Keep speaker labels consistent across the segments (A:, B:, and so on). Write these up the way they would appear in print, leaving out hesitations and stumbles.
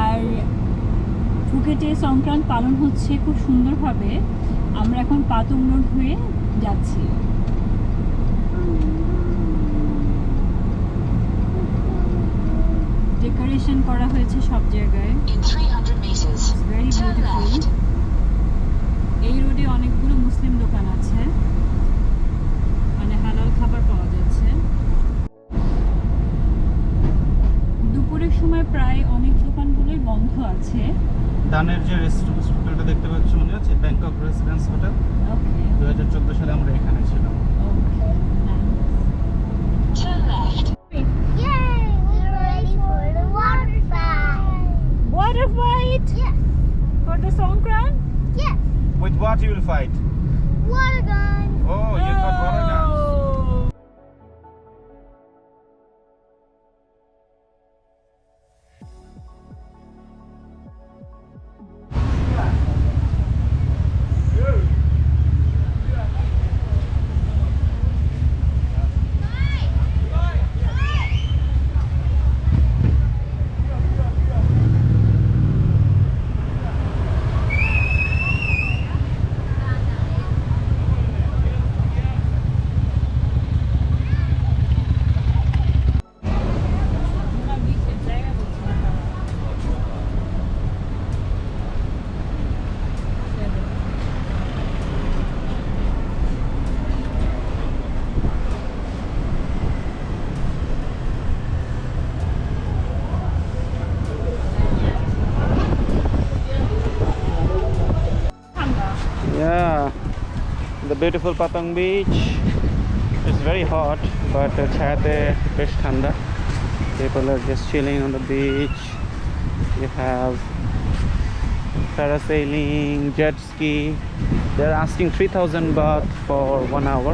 A: আর ফুকেটে সংক্রান্ত পালন হচ্ছে খুব সুন্দরভাবে। আমরা এখন পাতং রোড হয়ে যাচ্ছি। ডেকোরেশন করা হয়েছে সব জায়গায়, ভেরি বিউটিফুল। এই রোডে অনেকগুলো মুসলিম দোকান আছে, মানে হালাল খাবার পাওয়া যাচ্ছে। দুপুরের সময় প্রায় অনেক দোকানগুলোই বন্ধ আছে।
B: দানের যে হোটেলটা দেখতে পাচ্ছ মনে আছে, ব্যাংকক রেসিডেন্স হোটেল।
A: ওকে,
B: 2014 সালে আমরা এখানে ছিলাম।
A: ওকে,
C: Turn left. Yay! We're ready for the water fight.
A: water fight
C: Yes.
A: for the Songkran.
C: Yes.
B: With what you will fight?
C: Water gun.
B: Oh, you got water guns. Yeah, the beautiful Patong beach. It's very hot, but chate besh thanda. People are just chilling on the beach. You have parasailing, jet ski. They're asking 3,000 baht for 1 hour.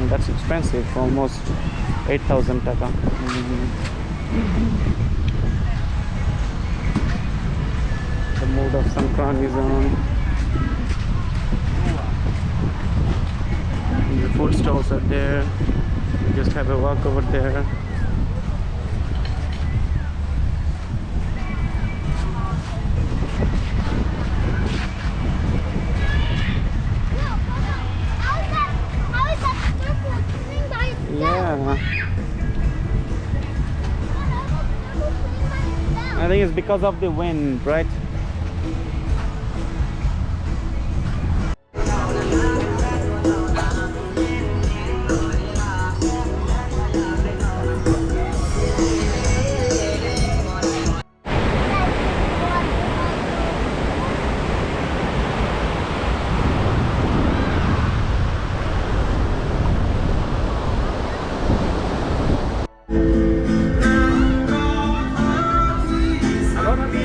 B: That's expensive, almost 8,000 taka. The mood of Songkran is on. The food stalls are there. You just have a walk over there.
C: How is that circle spinning by itself?
B: Yeah, I think it's because of the wind, right?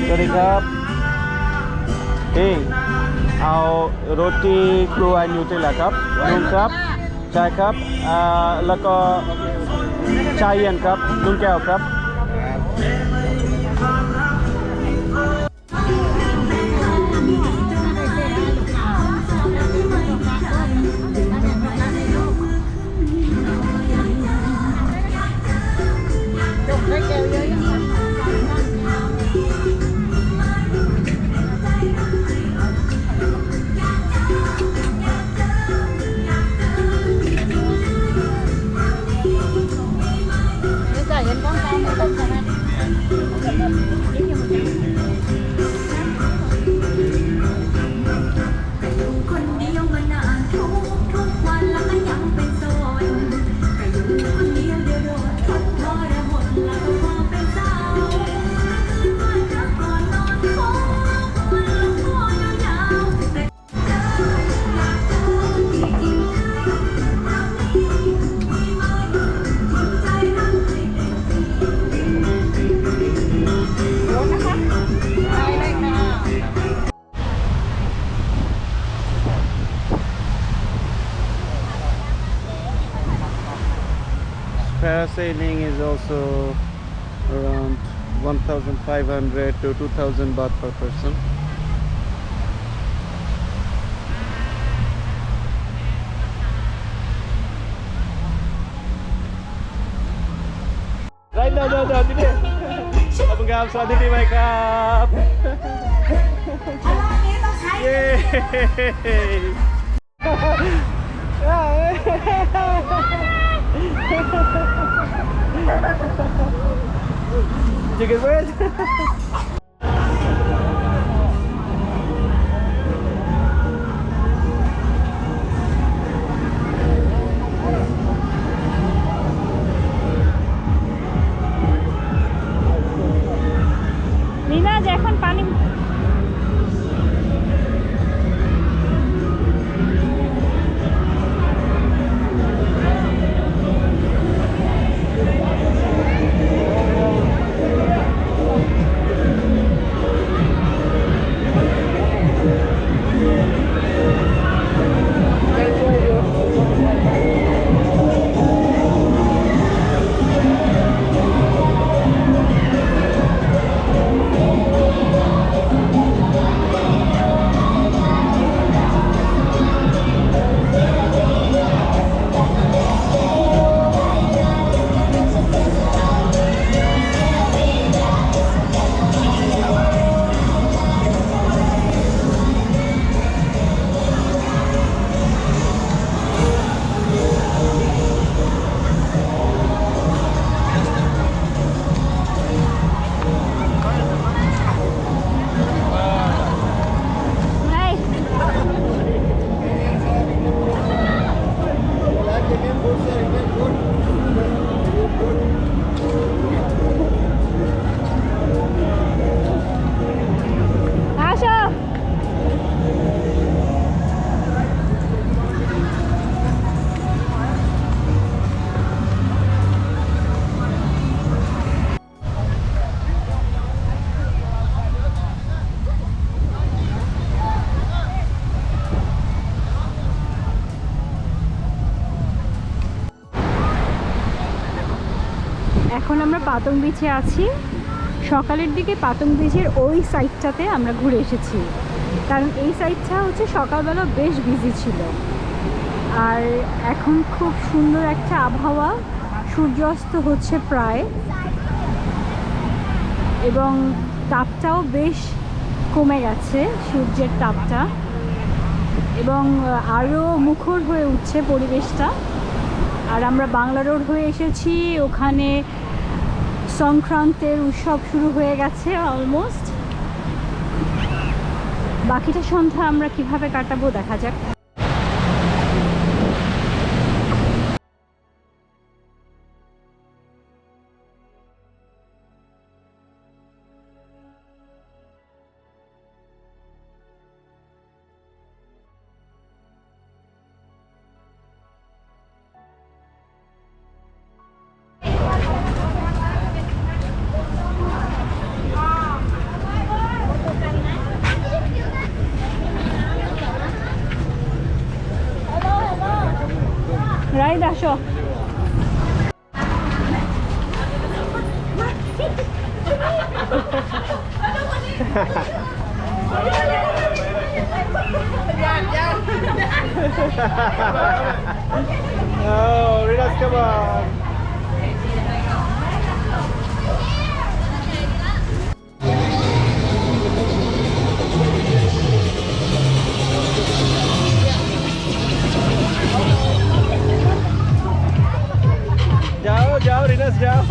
B: Sorry, Kap. Hey, our roti crew and Nutella cup, noon cup, chai cup, lako chai and cup, noon keo cup. Parasailing is also around 1,500 to 2,000 baht per person. Right now, sini. Abang ครับสวัสดีปีใหม่ครับเย้Chicken breast
A: Rinaz এখন পানি আসো এখন আমরা পাতং বিচে আছি সকালের দিকে পাতং বিচের ওই সাইডটাতে আমরা ঘুরে এসেছি কারণ এই সাইডটা হচ্ছে সকালবেলা বেশ বিজি ছিল আর এখন খুব সুন্দর একটা আবহাওয়া সূর্যাস্ত হচ্ছে প্রায় এবং তাপটাও বেশ কমে গেছে সূর্যের তাপটা এবং আরও মুখর হয়ে উঠছে পরিবেশটা আর আমরা বাংলা রোড হয়ে এসেছি ওখানে সংক্রান্তের উৎসব শুরু হয়ে গেছে অলমোস্ট বাকিটা সন্ধ্যা আমরা কিভাবে কাটাবো দেখা যাক রাইড আসো
B: Oh, Rinas, come on. जाओ जाओ रिनस जाओ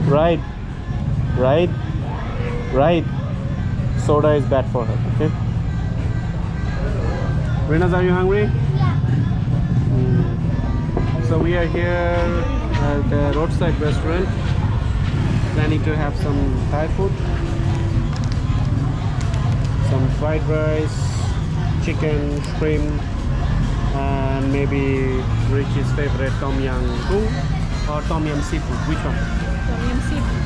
B: Right. Right. Right. Soda is bad for her. Okay. Renas, are you hungry?
C: Yeah.
B: So we are here at the roadside restaurant, planning to have some Thai food, some fried rice, chicken, shrimp, and maybe Richie's favorite tom yum goong or tom yum seafood. Which one?
A: Tom yum seafood.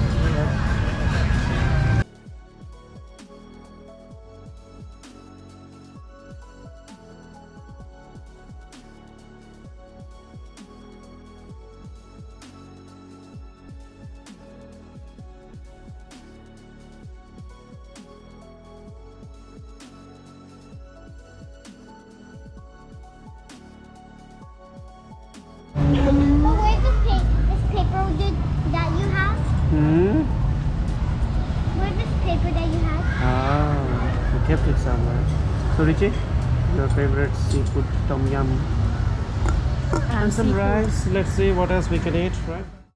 C: But where's this paper that you have? Where's this paper that you have?
B: Ah, we kept it somewhere. So Richie, your favorite seafood tom yum and some
A: seafood.
B: rice. Let's see what else we can eat, right?